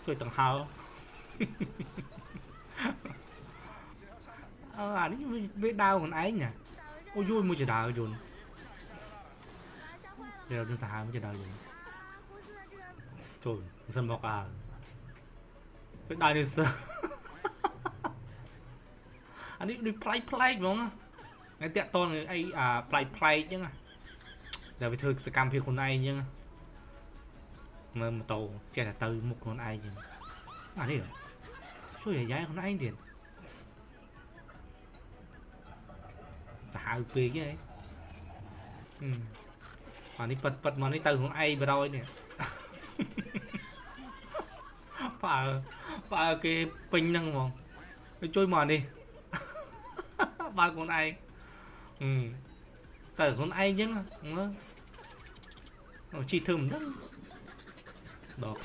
ជួយទាំងហើអានេះវាដើខ្លួនឯងណាអូយមួយជាដើយន្តនឹងសាហាវមួយជាដើយន្តចូលសិនមកវាដើនេះអានេះដូចប្លែកហ្មងថ្ងៃតាក់តនអីប្លែកអញ្ចឹងតែវាធ្វើសកម្មភាពខ្លួនឯងអញ្ចឹងមើលម៉ូតូចេះតែទៅមុខខ្លួនឯងអញ្ចឹងអានេះជួយអាយ៉ៃខ្លួនឯងទៀតសាហាវពេកហ៎អានេះប៉ិតមកនេះទៅខ្លួនឯងបរយនេះបើគេពេញហ្នឹងហ្មងជួយមកនេះបើខ្លួនឯងទៅខ្លួនឯងអញ្ចឹងមើលជីធ្វើមិនដឹងដក